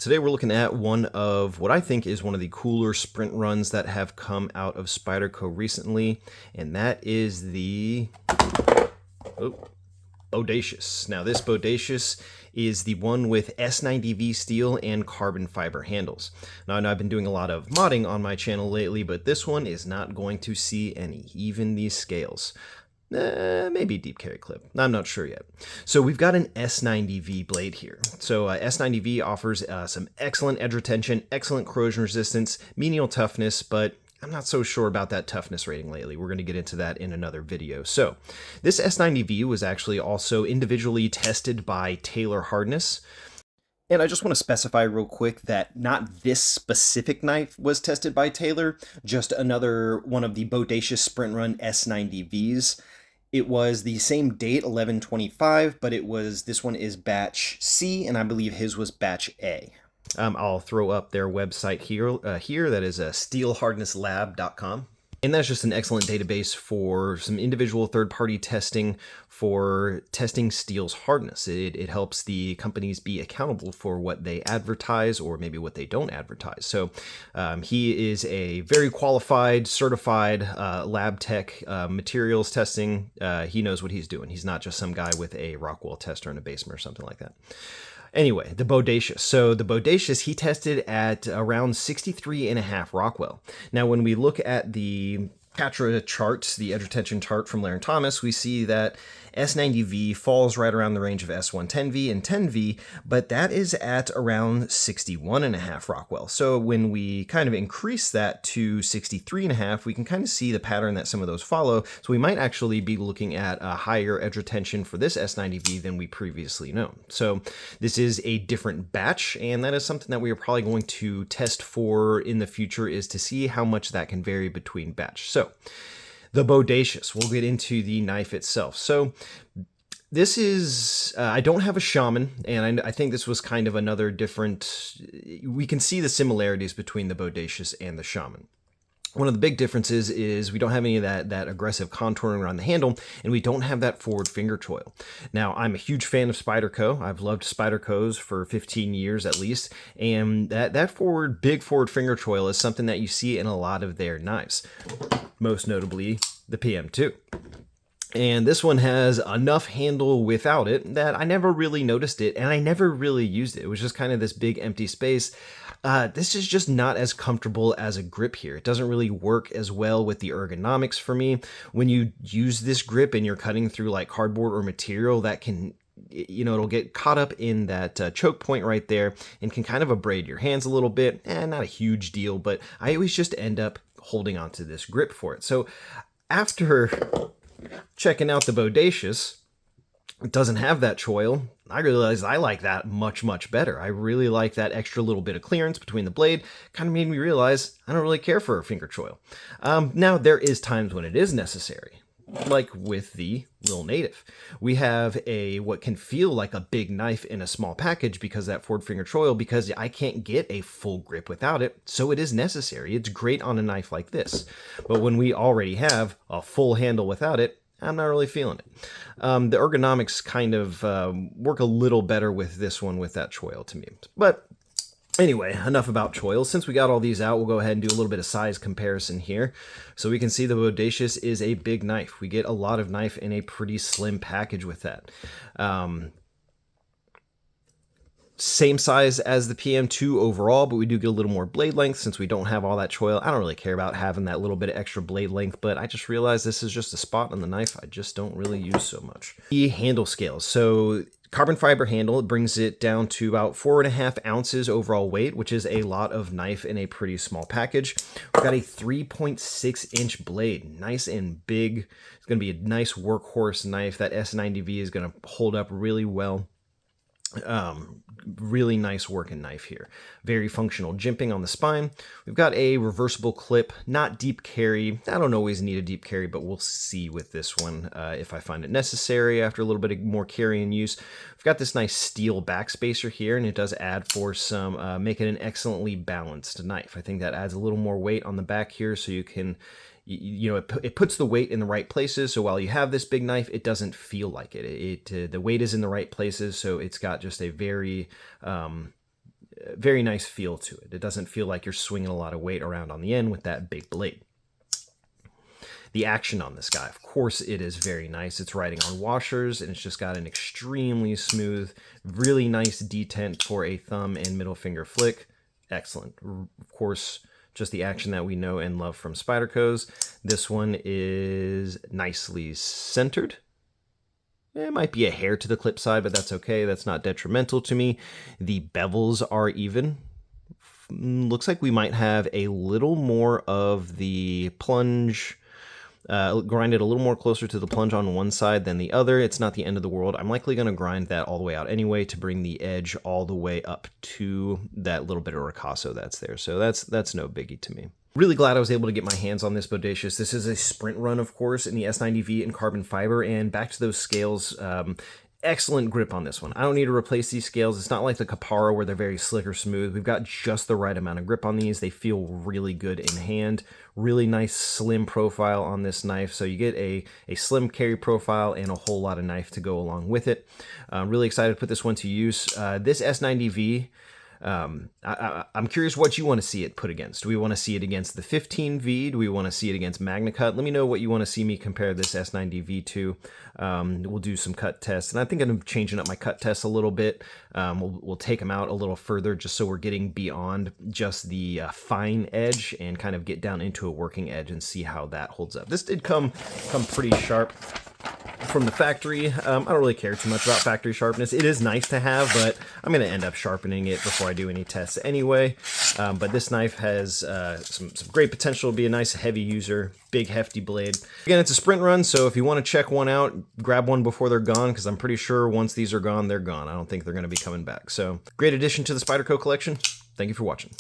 Today we're looking at one of what I think is one of the cooler sprint runs that have come out of Spyderco recently, and that is the Bodacious. Now this Bodacious is the one with S90V steel and carbon fiber handles. Now I know I've been doing a lot of modding on my channel lately, but this one is not going to see any, even these scales. Maybe a deep carry clip. I'm not sure yet. So we've got an S90V blade here. So S90V offers some excellent edge retention, excellent corrosion resistance, menial toughness, but I'm not so sure about that toughness rating lately. We're going to get into that in another video. So this S90V was actually also individually tested by Taylor Hardness. And I just want to specify real quick that not this specific knife was tested by Taylor, just another one of the Bodacious Sprint Run S90Vs. It was the same date, 11/25, but this one is batch C, and I believe his was batch A. I'll throw up their website here. That is steelhardnesslab.com. And that's just an excellent database for some individual third-party testing for testing steel's hardness. It helps the companies be accountable for what they advertise or maybe what they don't advertise. So he is a very qualified, certified lab tech materials testing. He knows what he's doing. He's not just some guy with a Rockwell tester in a basement or something like that. Anyway, the Bodacious. So the Bodacious, he tested at around 63.5 Rockwell. Now, when we look at the Patra charts, the edge retention chart from Larry Thomas, we see that S90V falls right around the range of S110V and 10V, but that is at around 61.5 Rockwell. So when we kind of increase that to 63.5, we can kind of see the pattern that some of those follow. So we might actually be looking at a higher edge retention for this S90V than we previously know. So this is a different batch, and that is something that we are probably going to test for in the future, is to see how much that can vary between batch. So the Bodacious, we'll get into the knife itself. So this is, I don't have a Shaman, and I think this was kind of another different, we can see the similarities between the Bodacious and the Shaman. One of the big differences is we don't have any of that aggressive contouring around the handle, and we don't have that forward finger choil. Now, I'm a huge fan of Spyderco. I've loved Spydercos for 15 years at least, and that big forward finger choil is something that you see in a lot of their knives, most notably the PM2. And this one has enough handle without it that I never really noticed it, and I never really used it. It was just kind of this big empty space. This is just not as comfortable as a grip here. It doesn't really work as well with the ergonomics for me. When you use this grip and you're cutting through like cardboard or material, that can, it'll get caught up in that choke point right there and can kind of abrade your hands a little bit. Not a huge deal, but I always just end up holding onto this grip for it. So after checking out the Bodacious, it doesn't have that choil. I realized I like that much, much better. I really like that extra little bit of clearance between the blade. Kind of made me realize I don't really care for a finger choil. Now, there is times when it is necessary, like with the Lil Native. We have what can feel like a big knife in a small package because of that forward finger choil, because I can't get a full grip without it, so it is necessary. It's great on a knife like this. But when we already have a full handle without it, I'm not really feeling it. The ergonomics kind of work a little better with this one with that choil to me. But anyway, enough about choils. Since we got all these out, we'll go ahead and do a little bit of size comparison here. So we can see the Bodacious is a big knife. We get a lot of knife in a pretty slim package with that. Same size as the PM2 overall, but we do get a little more blade length since we don't have all that choil. I don't really care about having that little bit of extra blade length, but I just realized this is just a spot on the knife I just don't really use so much. The handle scales. So carbon fiber handle, it brings it down to about 4.5 ounces overall weight, which is a lot of knife in a pretty small package. We've got a 3.6-inch blade, nice and big. It's going to be a nice workhorse knife. That S90V is going to hold up really well. Really nice working knife here. Very functional jimping on the spine. We've got a reversible clip, not deep carry. I don't always need a deep carry, but we'll see with this one if I find it necessary after a little bit more carry and use. We've got this nice steel backspacer here, and it does add for some, make it an excellently balanced knife. I think that adds a little more weight on the back here, so you can, it puts the weight in the right places. So while you have this big knife, it doesn't feel like it. The weight is in the right places, so it's got just a very very nice feel to it. It doesn't feel like you're swinging a lot of weight around on the end with that big blade. The action on this guy, of course, it is very nice. It's riding on washers, and it's just got an extremely smooth, really nice detent for a thumb and middle finger flick. Excellent. Of course, just the action that we know and love from Spyderco's. This one is nicely centered. It might be a hair to the clip side, but that's okay. That's not detrimental to me. The bevels are even. Looks like we might have a little more of the plunge, grind it a little more closer to the plunge on one side than the other. It's not the end of the world. I'm likely going to grind that all the way out anyway to bring the edge all the way up to that little bit of ricasso that's there. So that's no biggie to me. Really glad I was able to get my hands on this Bodacious. This is a sprint run, of course, in the S90V in carbon fiber, and back to those scales. Excellent grip on this one. I don't need to replace these scales. It's not like the Caparo where they're very slick or smooth. We've got just the right amount of grip on these. They feel really good in hand. Really nice slim profile on this knife. So you get a slim carry profile and a whole lot of knife to go along with it. Really excited to put this one to use. This S90V, I'm curious what you want to see it put against. Do we want to see it against the 15V? Do we want to see it against Magna Cut? Let me know what you want to see me compare this S90V to. We'll do some cut tests, and I think I'm changing up my cut tests a little bit. We'll take them out a little further just so we're getting beyond just the fine edge and kind of get down into a working edge and see how that holds up. This did come pretty sharp from the factory. I don't really care too much about factory sharpness. It is nice to have, but I'm going to end up sharpening it before I do any tests anyway. But this knife has some great potential to be a nice heavy user, big hefty blade. Again, it's a sprint run, so if you want to check one out, grab one before they're gone, because I'm pretty sure once these are gone, they're gone. I don't think they're going to be coming back. So great addition to the Spyderco collection. Thank you for watching.